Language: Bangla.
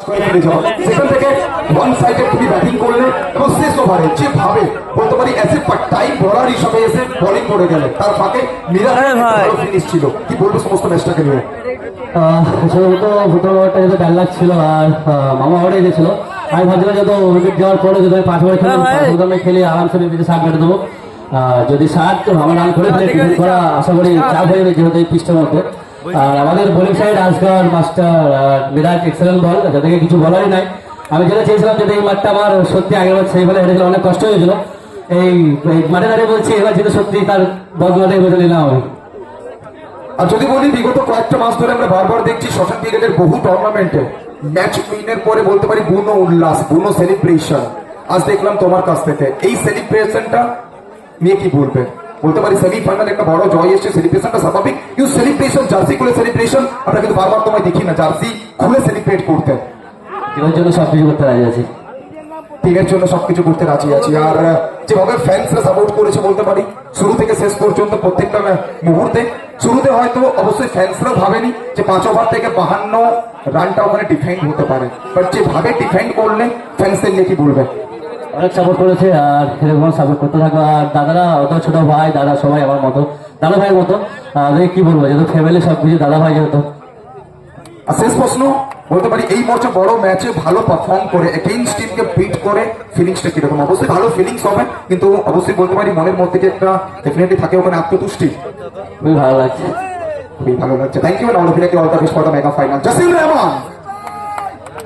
সেখান থেকে ওয়ান সাইডে তুমি ব্যাটিং করলে এবং শেষ ওভারে যেভাবে বলতে পারি অ্যাজ এ টাইম বোলার হিসাবে এসে বোলিং করে গেলে তার ফাঁকে ভালো ফিনিশ ছিল। কি বলবো সমস্ত ম্যাচটাকে নিয়ে? প্রথম ওভারটা যেহেতু ব্যাড লাগ ছিল আর মামা ওভারে গেছিল, আমি ভাবছিলাম যেহেতু উইকেট যাওয়ার পরে যদি আমি 5 ওভার খেলি আরামসে বিপিতে 60 বেটে দেবো। যদি 60 আমার রান করে ফেলে ডিফেন্ড করা আশা করি চাপ হয়ে যাবে যেহেতু এই পিচটার মধ্যে। আর আমাদের বোলিং সাইড আসগার মাস্টার বিরাট এক্সেলেন্ট বল, যাদেরকে কিছু বলারই নাই। আমি যেটা চেয়েছিলাম যদি এই মাঠটা আমার সত্যি আগের বার সেই ফেলে হেরেছিল, অনেক কষ্ট হয়েছিল। এই মাঠে দাঁড়িয়ে বলছি এবার যেহেতু সত্যি তার বদলাটাই বেঁচে নিলাম আমি। আর যদি বলি বিগত কয়েকটা মাস ধরে আমরা বারবার দেখছি শশাঙ্ক ক্রিকেটের বহু টুর্নামেন্টে ম্যাচ উইনের পরে বলতে পারি বুনো উল্লাস, বুনো সেলিব্রেশন। আজ দেখলাম তোমার কাছ থেকে এই সেলিব্রেশনটা নিয়ে কি বলবে? বলতে পারি সেমিফাইনাল একটা বড় জয় এসছে, সেলিব্রেশনটা স্বাভাবিক। ইউ সেলিব্রেশন জার্সি খুলে সেলিব্রেশন, আমরা কিন্তু বারবার তোমায় দেখি না জার্সি খুলে সেলিব্রেট করতে। এর জন্য সবকিছু করতে রাজি আছি, টিমের জন্য সবকিছু করতে রাজি আছি। আর যেভাবে ফ্যান্সরা সাপোর্ট করেছে বলতে পারি শুরু থেকে শেষ পর্যন্ত প্রত্যেকটা মুহূর্তে, শুরুতে হয়তো অবশ্যই ফ্যান্সরা ভাবেনি যে 5 ওভার থেকে 52 রানটা ওখানে ডিফেন্ড হতে পারে, বাট যেভাবে ডিফেন্ড করলে ফ্যান্সদের নিয়ে কি বলবে? অনেক সাপোর্ট করেছে আর এরকম সাপোর্ট করতে থাকবো। আর দাদারা অত ছোট ভাই দাদা সবাই আমার মতো, দাদা ভাইয়ের মতো। কি বলবো, যেহেতু ফ্যামিলি সবকিছু দাদা ভাই যেহেতু। আর শেষ প্রশ্ন বলতে পারি এই বছর বড় ম্যাচে ভালো পারফর্ম করে এগেইনস্ট টিমকে বিট করে ফিলিংসটা কিরকম? অবশ্যই ভালো ফিলিংস হবে, কিন্তু অবশ্যই বলতে পারি মনের মধ্যে যে একটা ডেফিনেটলি থাকে ওখানে আত্মতুষ্টি। খুবই ভালো লাগছে, খুবই ভালো লাগছে। Thank you all of you, all the best for the mega final. Jasim Rahman.